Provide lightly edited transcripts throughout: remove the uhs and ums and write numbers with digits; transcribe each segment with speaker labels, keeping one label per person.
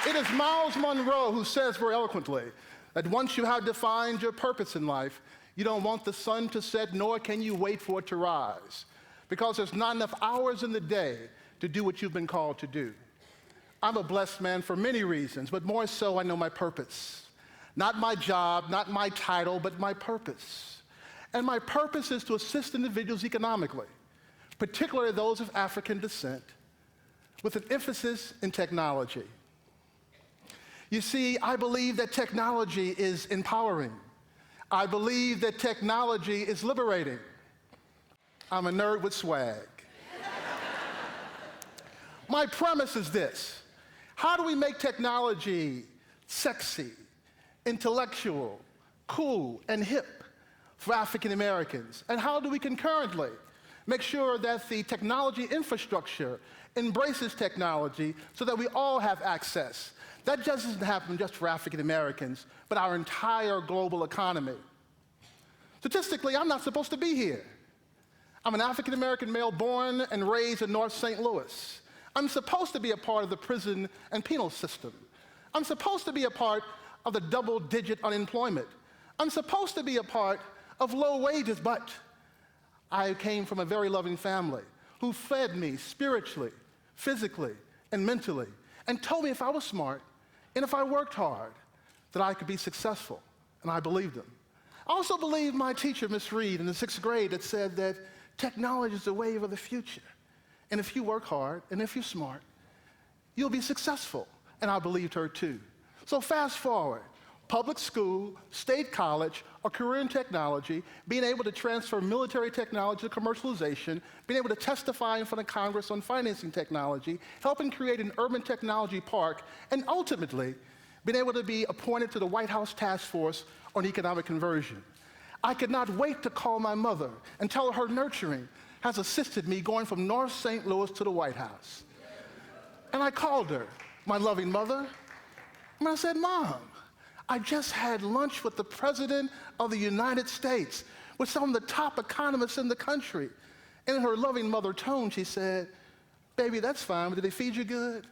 Speaker 1: It is Miles Monroe who says very eloquently that once you have defined your purpose in life, you don't want the sun to set, nor can you wait for it to rise, because there's not enough hours in the day to do what you've been called to do. I'm a blessed man for many reasons, but more so I know my purpose. Not my job, not my title, but my purpose. And my purpose is to assist individuals economically, particularly those of African descent, with an emphasis in technology. You see, I believe that technology is empowering. I believe that technology is liberating. I'm a nerd with swag. My premise is this: how do we make technology sexy, intellectual, cool, and hip for African Americans? And how do we concurrently make sure that the technology infrastructure embraces technology so that we all have access? That doesn't happen just for African Americans, but our entire global economy. Statistically, I'm not supposed to be here. I'm an African American male born and raised in North St. Louis. I'm supposed to be a part of the prison and penal system. I'm supposed to be a part of the double-digit unemployment. I'm supposed to be a part of low wages, but I came from a very loving family who fed me spiritually, physically, and mentally, and told me if I was smart and if I worked hard, that I could be successful, and I believed them. I also believed my teacher, Miss Reed, in the 6th grade, that said that technology is the wave of the future, and if you work hard and if you're smart, you'll be successful, and I believed her too. So fast forward, public school, state college, a career in technology, being able to transfer military technology to commercialization, being able to testify in front of Congress on financing technology, helping create an urban technology park, and ultimately being able to be appointed to the White House Task Force on Economic Conversion. I could not wait to call my mother and tell her nurturing has assisted me going from North St. Louis to the White House. And I called her, my loving mother, and I said, "Mom, I just had lunch with the President of the United States, with some of the top economists in the country." And in her loving mother tone, she said, "Baby, that's fine, but did they feed you good?"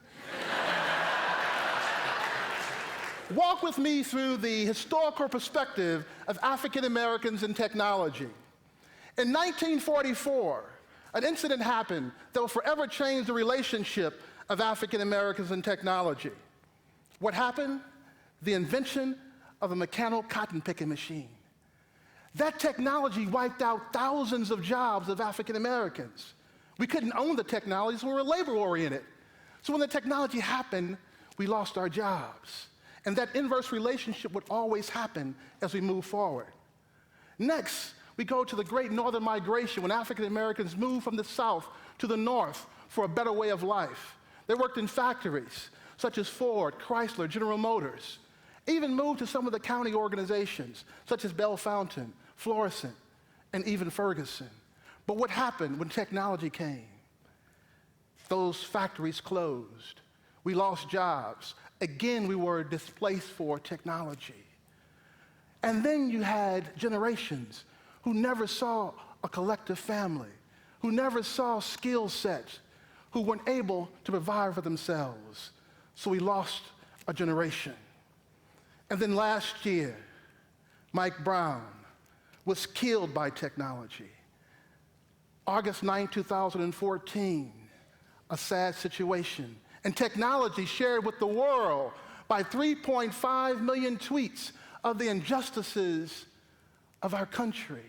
Speaker 1: Walk with me through the historical perspective of African Americans in technology. In 1944, an incident happened that will forever change the relationship of African Americans in technology. What happened? The invention of a mechanical cotton picking machine. That technology wiped out thousands of jobs of African Americans. We couldn't own the technology, so we were labor-oriented. So when the technology happened, we lost our jobs. And that inverse relationship would always happen as we move forward. Next, we go to the Great Northern Migration, when African Americans moved from the South to the North for a better way of life. They worked in factories such as Ford, Chrysler, General Motors. Even moved to some of the county organizations, such as Bell Fountain, Florissant, and even Ferguson. But what happened when technology came? Those factories closed. We lost jobs. Again, we were displaced for technology. And then you had generations who never saw a collective family, who never saw skill sets, who weren't able to provide for themselves. So we lost a generation. And then last year, Mike Brown was killed by technology. August 9, 2014, a sad situation. And technology shared with the world by 3.5 million tweets of the injustices of our country.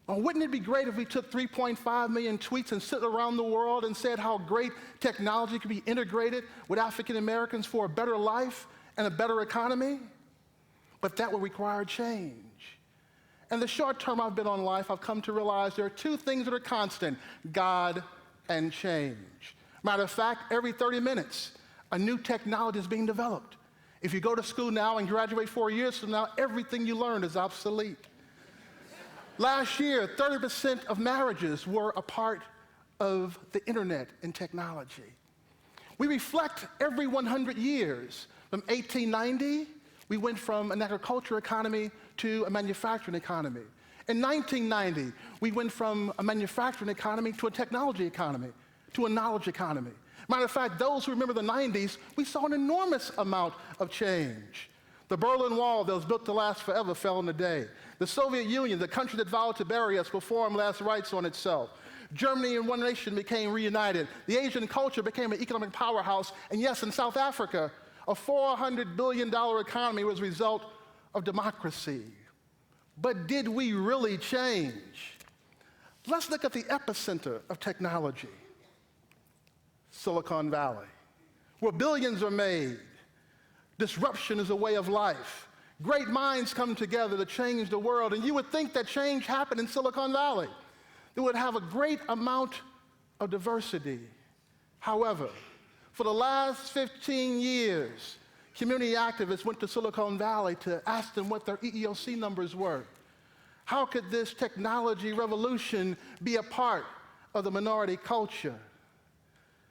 Speaker 1: Well, wouldn't it be great if we took 3.5 million tweets and sit around the world and said how great technology could be integrated with African Americans for a better life and a better economy? But that would require change. In the short term I've been on life, I've come to realize there are two things that are constant: God and change. Matter of fact, every 30 minutes, a new technology is being developed. If you go to school now and graduate 4 years from now, everything you learned is obsolete. Last year, 30% of marriages were a part of the internet and technology. We reflect every 100 years. From 1890, we went from an agricultural economy to a manufacturing economy. In 1990, we went from a manufacturing economy to a technology economy, to a knowledge economy. Matter of fact, those who remember the 90s, we saw an enormous amount of change. The Berlin Wall that was built to last forever fell in a day. The Soviet Union, the country that vowed to bury us, performed last rites on itself. Germany and one nation became reunited. The Asian culture became an economic powerhouse. And yes, in South Africa, a $400 billion economy was a result of democracy. But did we really change? Let's look at the epicenter of technology, Silicon Valley, where billions are made. Disruption is a way of life. Great minds come together to change the world, and you would think that change happened in Silicon Valley. It would have a great amount of diversity. However, for the last 15 years, community activists went to Silicon Valley to ask them what their EEOC numbers were. How could this technology revolution be a part of the minority culture?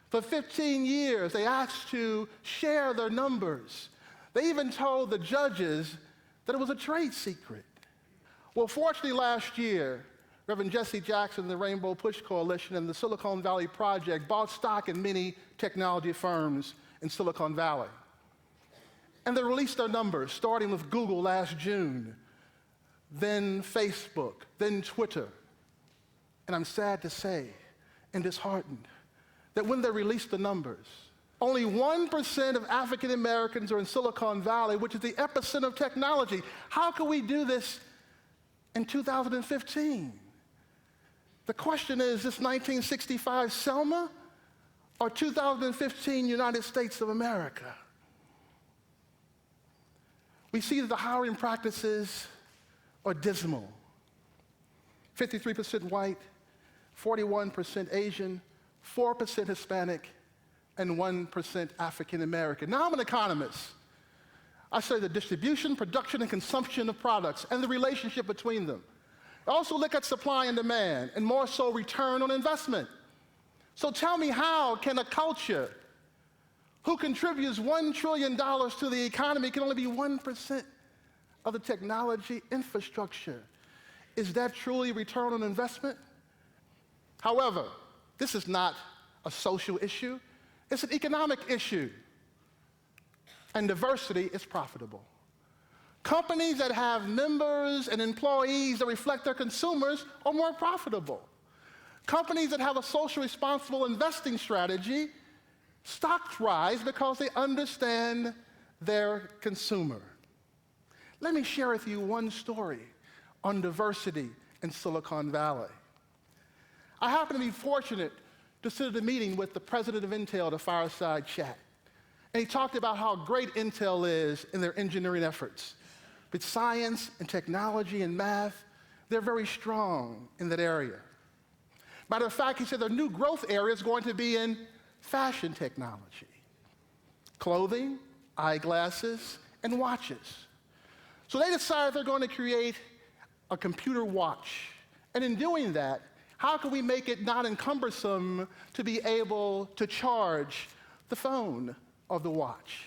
Speaker 1: For 15 years, they asked to share their numbers. They even told the judges that it was a trade secret. Well, fortunately, last year, Reverend Jesse Jackson, the Rainbow Push Coalition, and the Silicon Valley Project bought stock in many technology firms in Silicon Valley. And they released their numbers, starting with Google last June, then Facebook, then Twitter. And I'm sad to say, and disheartened, that when they released the numbers, only 1% of African Americans are in Silicon Valley, which is the epicenter of technology. How can we do this in 2015? The question is this 1965 Selma or 2015 United States of America? We see that the hiring practices are dismal. 53% white, 41% Asian, 4% Hispanic, and 1% African American. Now, I'm an economist. I study the distribution, production, and consumption of products and the relationship between them. I also look at supply and demand, and more so return on investment. So tell me, how can a culture who contributes $1 trillion to the economy can only be 1% of the technology infrastructure? Is that truly return on investment? However, this is not a social issue. It's an economic issue. And diversity is profitable. Companies that have members and employees that reflect their consumers are more profitable. Companies that have a social responsible investing strategy, stocks rise because they understand their consumer. Let me share with you one story on diversity in Silicon Valley. I happen to be fortunate to sit at a meeting with the president of Intel at a fireside chat. And he talked about how great Intel is in their engineering efforts. But science and technology and math, they're very strong in that area. Matter of fact, he said their new growth area is going to be in fashion technology, clothing, eyeglasses, and watches. So they decided they're going to create a computer watch. And in doing that, how can we make it not cumbersome to be able to charge the phone or the watch?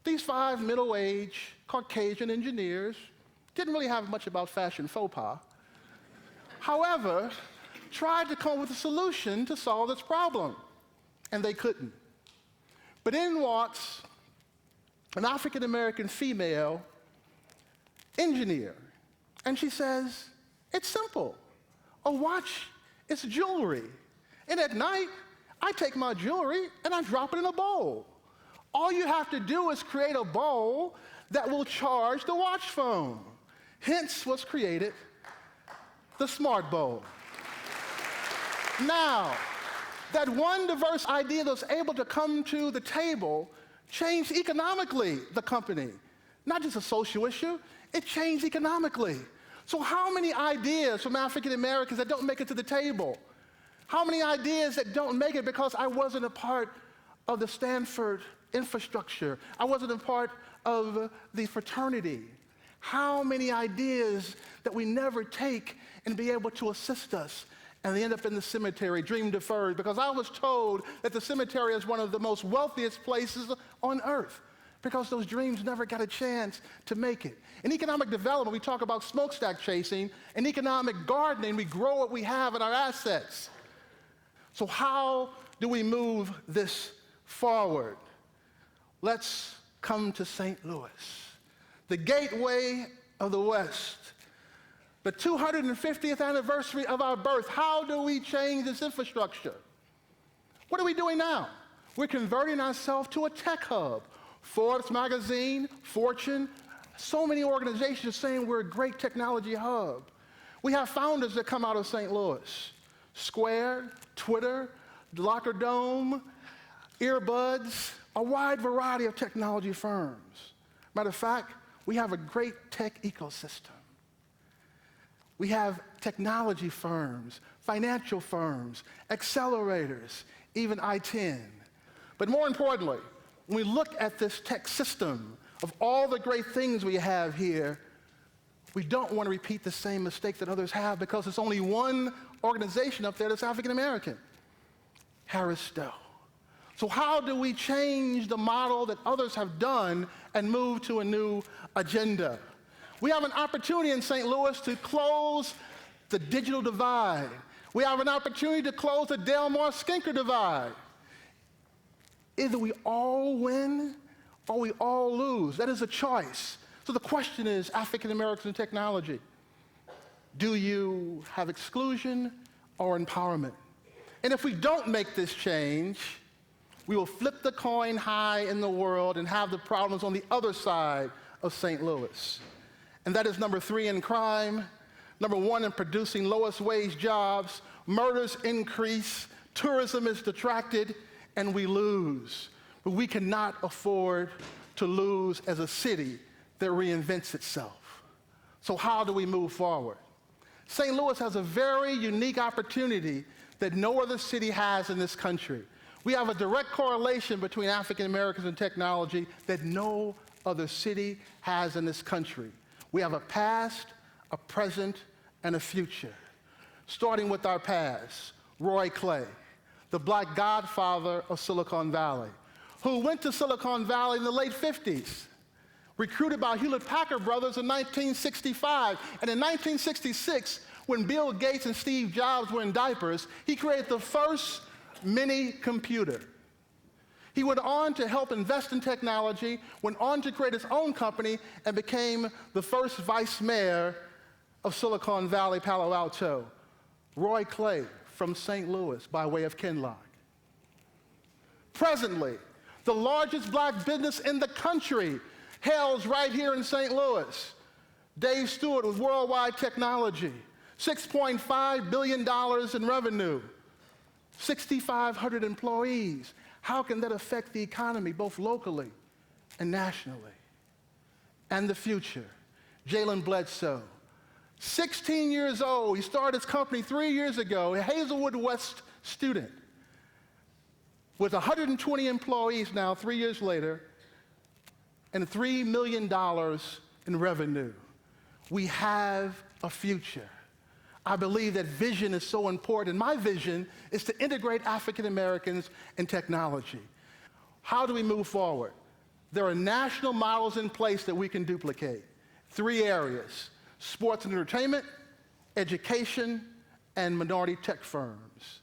Speaker 1: These 5 middle-aged Caucasian engineers didn't really have much about fashion faux pas. However, tried to come up with a solution to solve this problem, and they couldn't. But in walks an African-American female engineer, and she says, it's simple. A watch is jewelry. And at night, I take my jewelry and I drop it in a bowl. All you have to do is create a bowl that will charge the watch phone. Hence was created the smart bowl. Now, that one diverse idea that was able to come to the table changed economically the company. Not just a social issue, it changed economically. So how many ideas from African Americans that don't make it to the table? How many ideas that don't make it because I wasn't a part of the Stanford infrastructure? I wasn't a part of the fraternity. How many ideas that we never take and be able to assist us, and they end up in the cemetery, dream deferred, because I was told that the cemetery is one of the most wealthiest places on earth, because those dreams never got a chance to make it. In economic development, we talk about smokestack chasing. In economic gardening, we grow what we have in our assets. So how do we move this forward? Let's come to St. Louis, the gateway of the West, the 250th anniversary of our birth. How do we change this infrastructure? What are we doing now? We're converting ourselves to a tech hub. Forbes magazine, Fortune, so many organizations are saying we're a great technology hub. We have founders that come out of St. Louis. Square, Twitter, Locker Dome, Earbuds, a wide variety of technology firms. Matter of fact, we have a great tech ecosystem. We have technology firms, financial firms, accelerators, even I-10. But more importantly, when we look at this tech system of all the great things we have here, we don't want to repeat the same mistake that others have, because there's only one organization up there that's African American, Harris Stowe. So how do we change the model that others have done and move to a new agenda? We have an opportunity in St. Louis to close the digital divide. We have an opportunity to close the Delmar-Skinker divide. Either we all win or we all lose. That is a choice. So the question is, African Americans in technology, do you have exclusion or empowerment? And if we don't make this change, we will flip the coin high in the world and have the problems on the other side of St. Louis. And that is number 3 in crime, number 1 in producing lowest wage jobs, murders increase, tourism is detracted, and we lose. But we cannot afford to lose as a city that reinvents itself. So how do we move forward? St. Louis has a very unique opportunity that no other city has in this country. We have a direct correlation between African Americans and technology that no other city has in this country. We have a past, a present, and a future. Starting with our past, Roy Clay, the black godfather of Silicon Valley, who went to Silicon Valley in the late 50s, recruited by Hewlett-Packard brothers in 1965. And in 1966, when Bill Gates and Steve Jobs were in diapers, he created the first mini computer. He went on to help invest in technology, went on to create his own company, and became the first vice mayor of Silicon Valley, Palo Alto. Roy Clay from St. Louis by way of Kinloch. Presently, the largest black business in the country hails right here in St. Louis. Dave Stewart with Worldwide Technology, $6.5 billion in revenue, 6,500 employees. How can that affect the economy, both locally and nationally? And the future. Jalen Bledsoe, 16 years old. He started his company 3 years ago, a Hazelwood West student, with 120 employees now, 3 years later, and $3 million in revenue. We have a future. I believe that vision is so important. My vision is to integrate African Americans in technology. How do we move forward? There are national models in place that we can duplicate. 3 areas: sports and entertainment, education, and minority tech firms.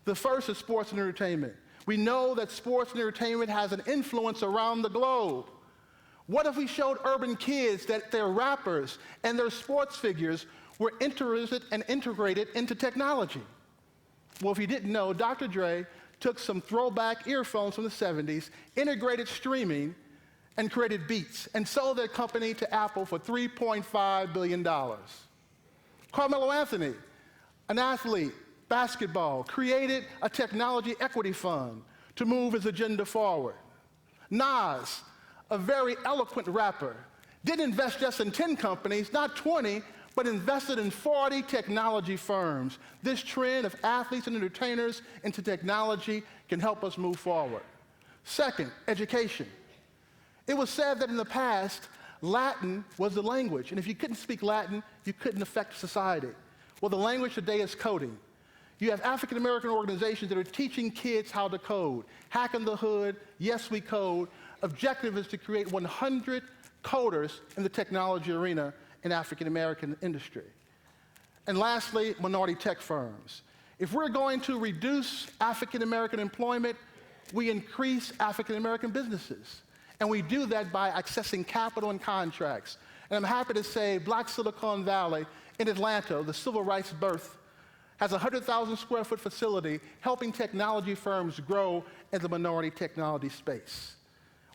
Speaker 1: The first is sports and entertainment. We know that sports and entertainment has an influence around the globe. What if we showed urban kids that their rappers and their sports figures were interested and integrated into technology? Well, if you didn't know, Dr. Dre took some throwback earphones from the 70s, integrated streaming, and created Beats, and sold their company to Apple for $3.5 billion. Carmelo Anthony, an athlete, basketball, created a technology equity fund to move his agenda forward. Nas, a very eloquent rapper, didn't invest just in 10 companies, not 20, but invested in 40 technology firms. This trend of athletes and entertainers into technology can help us move forward. Second, education. It was said that in the past, Latin was the language, and if you couldn't speak Latin, you couldn't affect society. Well, the language today is coding. You have African American organizations that are teaching kids how to code. Hack in the Hood, Yes We Code. Objective is to create 100 coders in the technology arena in African American industry. And lastly, minority tech firms. If we're going to reduce African American employment, we increase African American businesses. And we do that by accessing capital and contracts. And I'm happy to say Black Silicon Valley in Atlanta, the civil rights birth, has a 100,000 square foot facility helping technology firms grow in the minority technology space.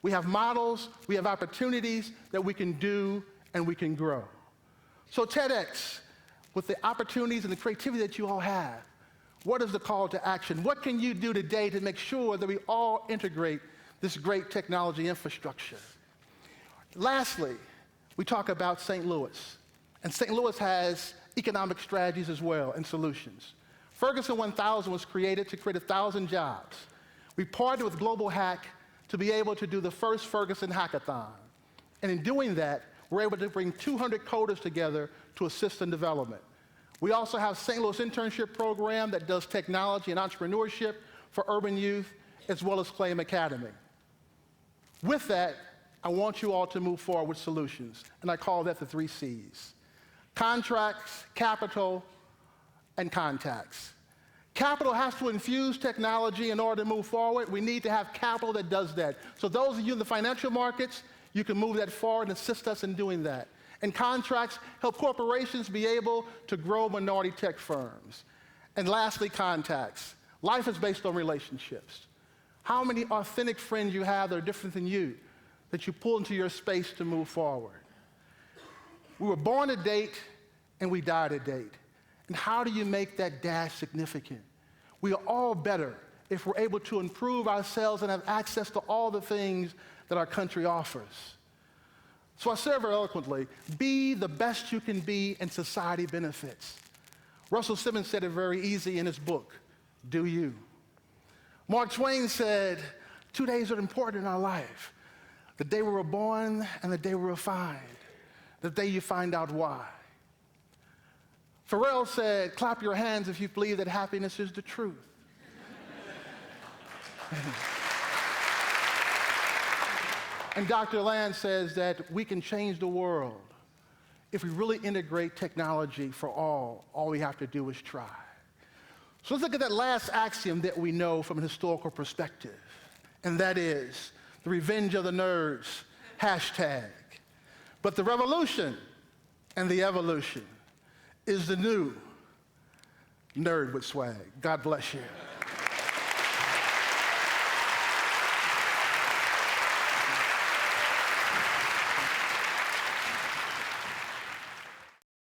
Speaker 1: We have models, we have opportunities that we can do and we can grow. So TEDx, with the opportunities and the creativity that you all have, what is the call to action? What can you do today to make sure that we all integrate this great technology infrastructure? Lastly, we talk about St. Louis. And St. Louis has economic strategies as well and solutions. Ferguson 1000 was created to create 1,000 jobs. We partnered with Global Hack to be able to do the first Ferguson hackathon. And in doing that, we're able to bring 200 coders together to assist in development. We also have St. Louis internship program that does technology and entrepreneurship for urban youth, as well as Claim Academy. With that, I want you all to move forward with solutions, and I call that the 3 C's. Contracts, capital, and contacts. Capital has to infuse technology in order to move forward. We need to have capital that does that. So those of you in the financial markets, you can move that forward and assist us in doing that. And contracts help corporations be able to grow minority tech firms. And lastly, contacts. Life is based on relationships. How many authentic friends you have that are different than you, that you pull into your space to move forward? We were born to date, and we die to date. And how do you make that dash significant? We are all better if we're able to improve ourselves and have access to all the things that our country offers. So I said very eloquently, be the best you can be and society benefits. Russell Simmons said it very easy in his book, Do You. Mark Twain said, 2 days are important in our life. The day we were born and the day we were found. The day you find out why. Pharrell said, clap your hands if you believe that happiness is the truth. And Dr. Land says that we can change the world if we really integrate technology for all. All we have to do is try. So let's look at that last axiom that we know from a historical perspective, and that is the revenge of the nerds, hashtag. But the revolution and the evolution is the new nerd with swag. God bless you.